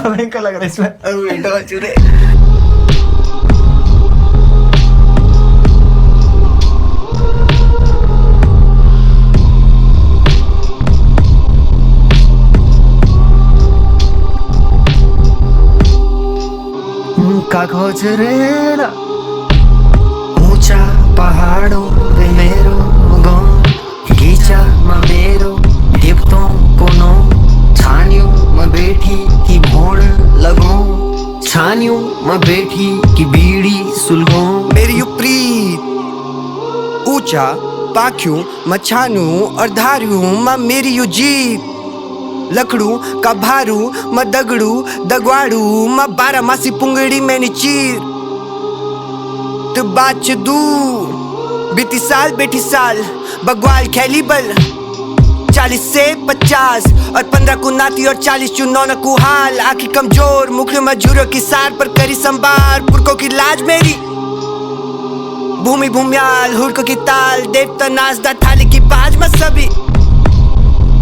कितना भयंकर लग रहा है इसमें। कागज रेला ऊंचा पहाड़ों पे मेरो गाँव गीचा में मेरो देवतों को नो छानियों में बैठी की भोड़ लगो छानियों में बैठी की बीड़ी सुलगो मेरी यू प्रीत ऊंचा पाख्यूं मछानू और धारियों में मेरी यू जीत लकड़ू का भारू म दगड़ू दगवाड़ू म 12 मासी पुंगड़ी मैंने चीर तो बात दूर बीती साल बेटी साल बगवाल खैली बल 40 से 50 और 15 को नाती और 40 चुनौना को हाल आखी कमजोर मुख में झुरो की सार पर करी संभार पुरखों की लाज मेरी भूमि भूमियाल हुरको की ताल देवता नाचदा थाली की बाज में सभी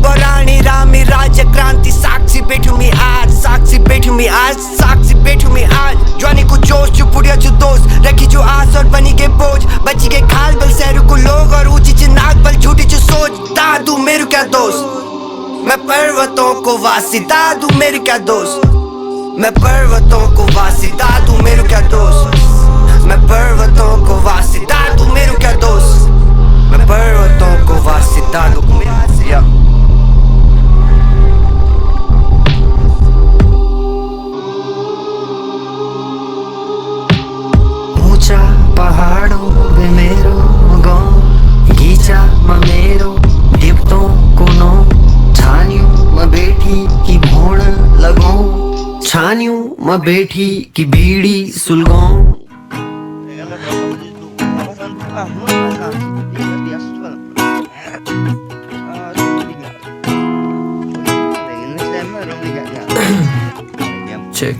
पौराणी रामी राज्य क्रांति साक्षी बैठू मी आज साक्षी बैठू मी आज साक्षी बैठू मी आज जवानी को जोश जो पुड़िया जो दोस्त रखी जो आस और बनी के बोझ बची के खाल बल शहरों को लोग और ऊंची ची नाक बल झूठी जो सोच दादू मेरू क्या दोस्त मैं पर्वतों को वासी दादू मेरू क्या दोस्त मैं पर्वतों को वासी दादू मेरू क्या दोस्त मैं पर्वतों को वासी दादू मेरू क्या दोस्त मैं पर्वतों को वासी दादू या पहाड़ों पे मेरो गाँव गीचा में मेरो देवतों को नो छानियों में बैठी की भोड़ लगो छानियों में बैठी की बीड़ी सुलगो चेक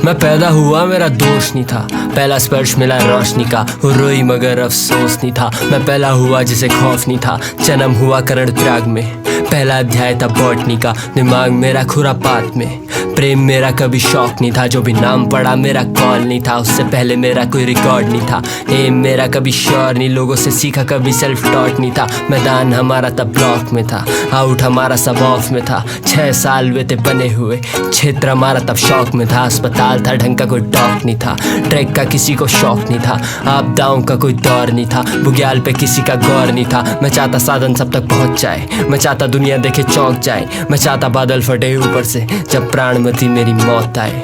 मैं पैदा हुआ मेरा दोष नहीं था पहला स्पर्श मिला रोशनी का रोई मगर अफसोस नहीं था मैं पहला हुआ जिसे खौफ नहीं था जन्म हुआ करण त्याग में पहला अध्याय था बॉटनी का दिमाग मेरा खुरापात में प्रेम मेरा कभी शौक नहीं था जो भी नाम पड़ा मेरा कॉल नहीं था उससे पहले मेरा कोई रिकॉर्ड नहीं था एम मेरा कभी श्योर नहीं लोगों से सीखा कभी सेल्फ टॉट नहीं था मैदान हमारा तब ब्लॉक में था आउट हमारा सब ऑफ में था 6 साल वे थे बने हुए क्षेत्र हमारा तब शौक में था अस्पताल था ढंग का कोई डॉक नहीं था ट्रैक का किसी को शौक नहीं था आपदाओं का कोई दौर नहीं था बुग्याल पे किसी का गौर नहीं था मैं चाहता साधन सब तक पहुंच जाए मैं चाहता दुनिया देखे चौंक जाए मैं चाहता बादल फटे ऊपर से जब प्राण में थी मेरी मौत आए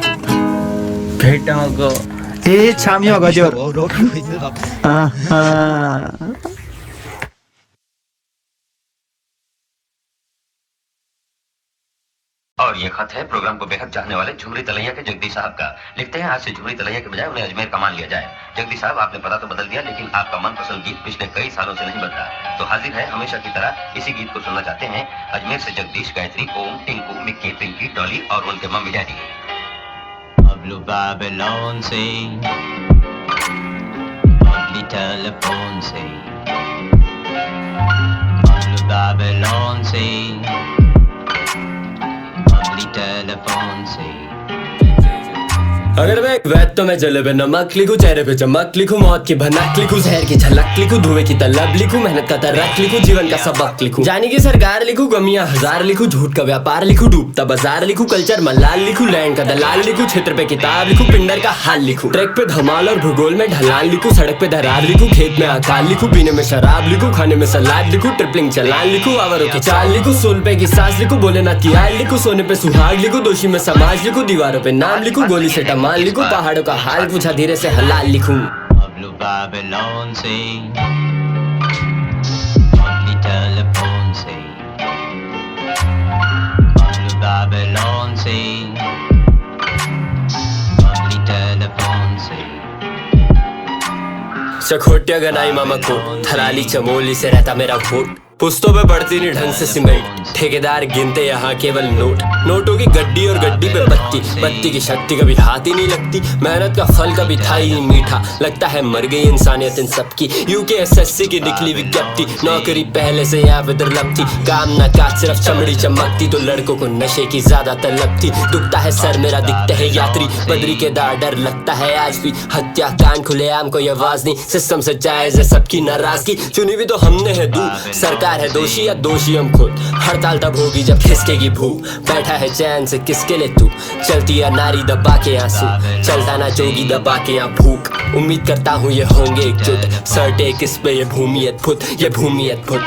भेटा고 ए 참여가죠 아하 और ये खत है प्रोग्राम को बेहद चाहने वाले झुमरी तलैया के जगदीश साहब का। लिखते हैं आज से झुमरी तलैया के बजाय उन्हें अजमेर का मान लिया जाए। जगदीश साहब आपने पता तो बदल दिया लेकिन आपका मनपसंद गीत पिछले कई सालों से नहीं बदला तो हाजिर है हमेशा की तरह इसी गीत को सुनना चाहते हैं अजमेर से जगदीश गायत्री ओम टिंकू मिक्की पिंकी डॉली और उनके mummy daddy. Blue Babylon say, ugly telephone say, Blue Babylon say, ugly telephone say. अगर मैं एक वैद तो मैं जले पे नमक लिखूं चेहरे पे चमक लिखूं मौत की भनक लिखूं जहर की झलक लिखूं धुएं की तलब लिखूं मेहनत का तरक लिखूं जीवन का सबक लिखूं जानी की सरकार लिखूं गमियां हजार लिखूं झूठ का व्यापार लिखूं डूबता बाजार लिखूं कल्चर मलाल लिखूं लैंड का दलाल लिखूं क्षेत्र पे किताब लिखूं पिंडर का हाल लिखूं ट्रैक पे धमाल और भूगोल में ढलान लिखूं सड़क पे दरार लिखूं खेत में अकाल लिखूं पीने में शराब लिखूं खाने में सलाद लिखूं ट्रिपलिंग चलान लिखूं आवरों की चाल लिखूं सोल पे की सांस लिखूं भोलेनाथ की आल लिखूं सोने पे सुहाग लिखूं दोषी में समाज लिखूं दीवारों पे नाम लिखूं गोली से टमाल लिखूं पहाड़ों का हाल पूछा धीरे से हलाल लिखूं Blue Babylon say, ugly telephone say, Blue Babylon say, ugly telephone say. सखोटिया Ganai मामा को थराली चमोली से रहता मेरा घोट पुस्तों पे पड़ती नहीं ढंग से सीमेंट, ठेकेदार गिनते यहाँ केवल नोट, नोटों की गड्डी और गड्डी पे बत्ती, बत्ती की शक्ति कभी हाथ ही नहीं लगती, मेहनत का फल कभी था ही नहीं मीठा, लगता है मर गई इंसानियत इन सबकी। यूकेएसएससी की निकली विज्ञप्ति, नौकरी पहले से यहाँ पे दुर्लभ थी, काम ना काज सिर्फ चमड़ी चमकती, तो लड़कों को नशे की ज्यादा तलब थी। दुखता है सर मेरा दिखते हैं यात्री, बद्री के दार डर लगता है आज भी, हत्या कांड खुलेआम कोई आवाज नहीं, सिस्टम से जायज है सबकी नाराजगी, चुनी भी तो हमने है दू, सरकार है दोषी या दोषी हम खुद, हड़ताल तब होगी जब खिसकेगी भूख, बैठा है चैन से किसके लिए तू, चलती है नारी दबा के आंसू, चलता ना जोगी दबा के यहाँ भूख, उम्मीद करता हूँ ये होंगे एकजुट, सर्टे किस पे ये भूमि अद्भुत, ये भूमि अद्भुत।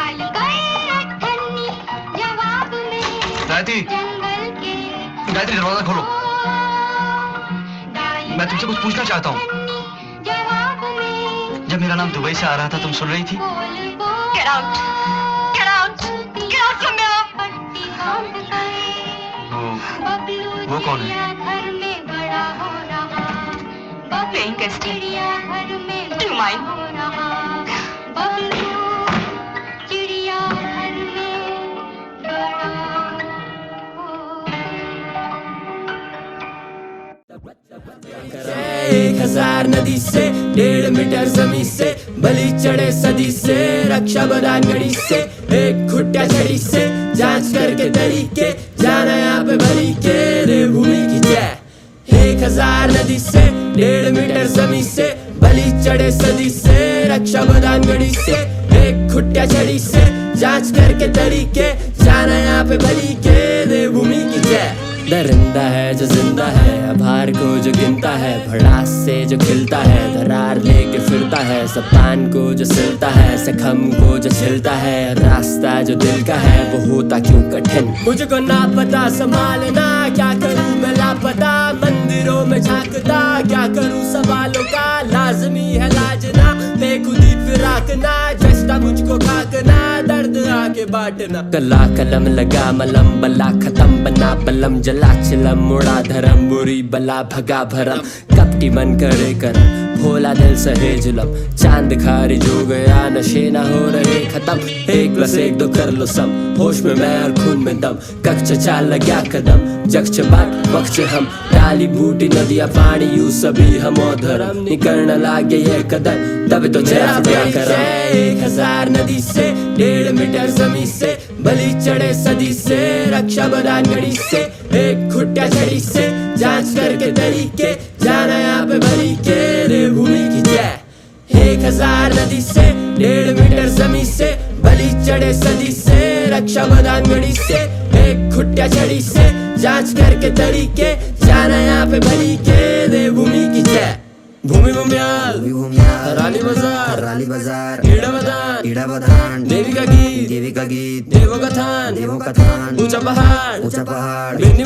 गायत्री, गायत्री दरवाजा खोलो, मैं तुमसे कुछ पूछना चाहता हूँ। जब मेरा नाम दुबई से आ रहा था तुम सुन रही थी? Get out! Get out! Get out from here! वो कौन है? Playing Kirsty. Do you mind? एक हजार नदी से 1.5 मीटर जमीन से, बलि चढ़े सदी से, रक्षा बदान गड़ी से, एक खुट्टा छड़ी से, जांच करके तरीके, जाना यहाँ पे भरी के, रे भूमि की जय। 1000 नदी से 1.5 मीटर जमीन से, बलि चढ़े सदी से, रक्षा बदान गड़ी से, एक खुट्टा छड़ी से, जांच करके तरीके, जाना यहाँ पे भरी के, रे भूमि की जय। दरिंदा है जो जिंदा है, आभार को जो गिनता है, भड़ास से जो खिलता है, दरार लेके फिरता है, सपान को जो सिलता है, सखम को जो छिलता है, रास्ता जो दिल का है वो होता क्यों कठिन, मुझको ना पता संभालना, क्या करूं मैं लापता, मंदिरों में झांकता, क्या करूं सवालों का, लाजमी है लाजना, बेखुदी फिराकना, जस्ता मुझको खाकना, दर्द आके बांटना, कला कलम लगा मलम, बला खत्म बना बलम, जला चिलम उड़ा धर्म, बुरी बला भगा भरम, कपटी मन करे करम, भोला दिल सहे जुलम, चांद खारिज हो गया, नशे ना हो रहे खत्म, 1+1 2 कर लो सम, होश में मैं और खून में दम, कच्चा चाल लगा कदम, जक्ष बाट वक्ष हम, डाली बूटी नदिया पानी यू सभी हम और धर्म, निकलना लागे ये कदम, तब तो चेहरा प्यार करम। 1000 नदी से 1.5 मीटर जमीन से, बलि चढ़े सदी से, रक्षा बदान गड़ी से, एक खुट्टा छड़ी से, जांच करके तरीके, जाना यहाँ पे भरी के, रे भूमि की जय। 1000 नदी से 1.5 मीटर जमीन से, बलि चढ़े सदी से, रक्षा बदान गड़ी से, एक खुट्टा छड़ी से, जांच करके तरीके, जाना यहाँ पे भरी के, रे भूमि की जय। भूमि भूमियाल, हराली बाजार, ईड़ा बदान, देवी का गीत, देवों का थान, ऊंचा पहाड़, बिन्नी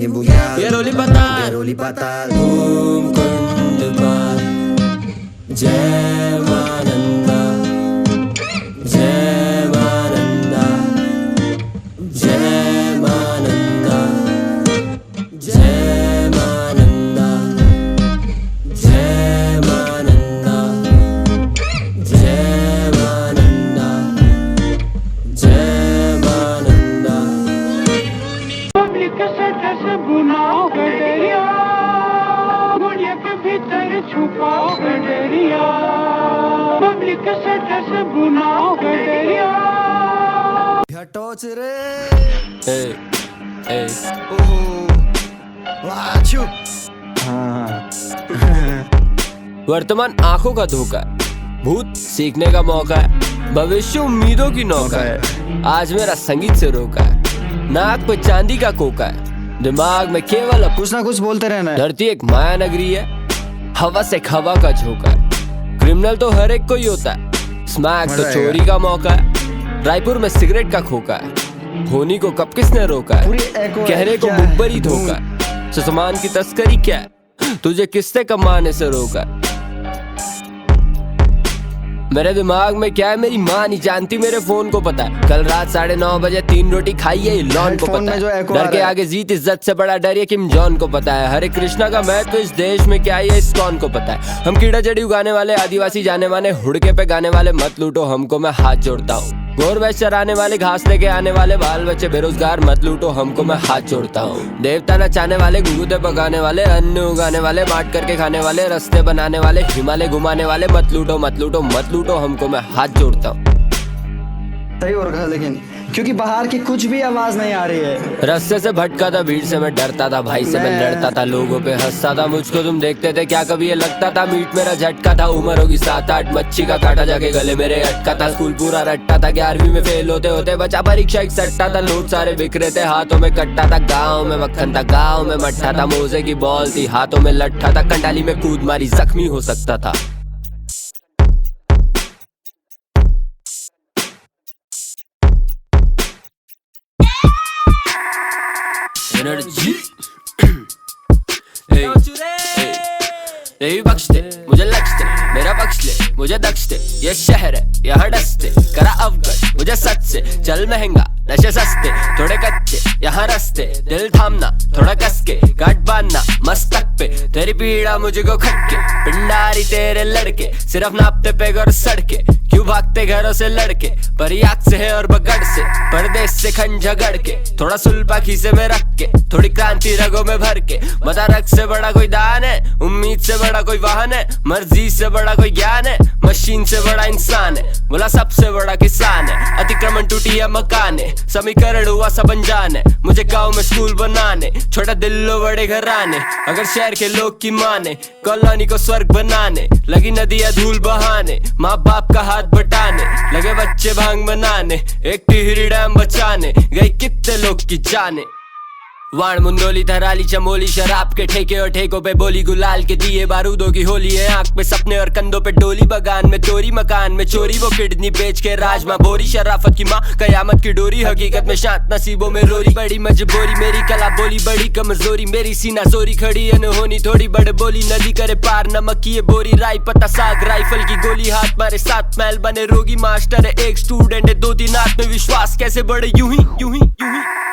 बुग्याल, येरोली पाताल, धूम कुंड पार, जय मानंदा, जय मानंदा, जय मानंदा, जय मानंदा, जय मानंदा, जय मानंदा, जय मानंदा। पब्लिक से बुनाओ गडरिया, गुड़िया के भीतर छुपाओ गडरिया, पब्लिक से बुनाओ गडरिया। टॉर्च रे ए ए ओहो वाचू वर्तमान आंखों का धोखा है, भूत सीखने का मौका है, भविष्य उम्मीदों की नौका है, आज मेरा संगीत से रोका है, नाक पे चांदी का कोका है, दिमाग में केवल कुछ ना कुछ बोलते रहना है। धरती एक माया नगरी है, हवा से हवा का झोंका है, क्रिमिनल तो हर एक कोई होता है, स्मैक तो चोरी का मौका है, रायपुर में सिगरेट का खोका है, होनी को कब किसने रोका है, कहने को मुखबरी धोखा है, सामान की तस्करी क्या है, तुझे किसने कमाने से रोका है। मेरे दिमाग में क्या है मेरी माँ नहीं जानती, मेरे फोन को पता है, कल रात 9:30 बजे 3 रोटी खाई है, लॉन को पता है, डर के आगे जीत इज्जत से बड़ा डर ये किम जॉन को पता है, हरे कृष्णा का महत्व इस देश में क्या है ये इस्कॉन को पता है, हम कीड़ा जड़ी उगाने वाले, आदिवासी जाने माने, हुड़के पे गाने वाले, मत लूटो हमको मैं हाथ जोड़ता हूँ। गोर भैंस चराने वाले, घास लेके आने वाले, बाल बच्चे बेरोजगार, मत लूटो हमको, मैं हाथ जोड़ता हूँ। देवता नचाने वाले, गुगुते पकाने वाले, अन्न उगाने वाले, बांट करके खाने वाले, रास्ते बनाने वाले, हिमालय घुमाने वाले, मत लूटो मत लूटो मत लूटो हमको, मैं हाथ जोड़ता हूँ। सही हो रखा, लेकिन क्योंकि बाहर की कुछ भी आवाज नहीं आ रही है। रास्ते से भटका था, भीड़ से मैं डरता था, भाई से मैं लड़ता था, लोगों पे हंसता था, मुझको तुम देखते थे क्या कभी ये लगता था मीट मेरा झटका था। उम्र होगी 7-8, मच्छी का कांटा जाके गले मेरे अटका था, स्कूल पूरा रट्टा था, 11वीं में फेल होते होते बचा परीक्षा एक सट्टा था, नोट सारे बिखरे थे, हाथों में कट्टा था, गाँव में मक्खन था, गाँव में मट्ठा था, मोजे की बॉल थी, हाथों में लट्ठा था, कंडाली में कूद मारी, जख्मी हो सकता था। एनर्जी यही बख्श दे मुझे, लक्ष्य दे मेरा पक्ष ले, मुझे दक्ष दे, ये शहर है यहाँ डसते, करा अवगत मुझे सच से, चल महंगा नशे सस्ते, थोड़े कच्चे यहाँ रस्ते, दिल थामना थोड़ा कसके, गांठ बांधना मस्तक पे, तेरी पीड़ा मुझको खटके, पिंडारी तेरे लड़के सिर्फ नापते पेग और सड़के, क्यों भागते घरों से लड़के, परियाक से है और बगड़ से, परदेश से खंड झगड़ के, थोड़ा सुल्पा खीसे में रख के, थोड़ी क्रांति रगों में भर के, मदारक से बड़ा कोई दान है, उम्मीद से बड़ा कोई वाहन है, मर्जी से बड़ा कोई ज्ञान है, मशीन से बड़ा इंसान है, बोला सबसे बड़ा किसान है, अतिक्रमण टूटी है मकान है, समीकरण हुआ सब अनजान है, मुझे गाँव में स्कूल बनाने, छोटा दिल्लो बड़े घराने, अगर शहर के लोग की माने, कॉलोनी को स्वर्ग बनाने, लगी नदियां धूल बहाने, माँ बाप का हाथ बटाने, लगे बच्चे भांग बनाने, एक टिहरी डैम बचाने, गई कितने लोग की जाने। वाण मुंदोली थराली चमोली, शराब के ठेके और ठेकों पे बोली, गुलाल के दिए बारूदों की होली है, आंख पे सपने और कंधों पे डोली, बगान में तोरी मकान में चोरी, वो किडनी बेच के राजमा बोरी, शराफत की माँ कयामत की डोरी, हकीकत में शांत नसीबों में रोरी, बड़ी मजबूरी मेरी कला बोली, बड़ी कमजोरी मेरी सीना जोरी, खड़ी अनहोनी थोड़ी बड़ बोली, नदी करे पार नमक की ये बोरी, राई पत्ता साग राइफल की गोली, हाथ मारे 7 मैल बने रोगी, मास्टर है एक स्टूडेंट है 2-3 आत्मविश्वास कैसे बढ़े यूं ही यूं ही यूं ही।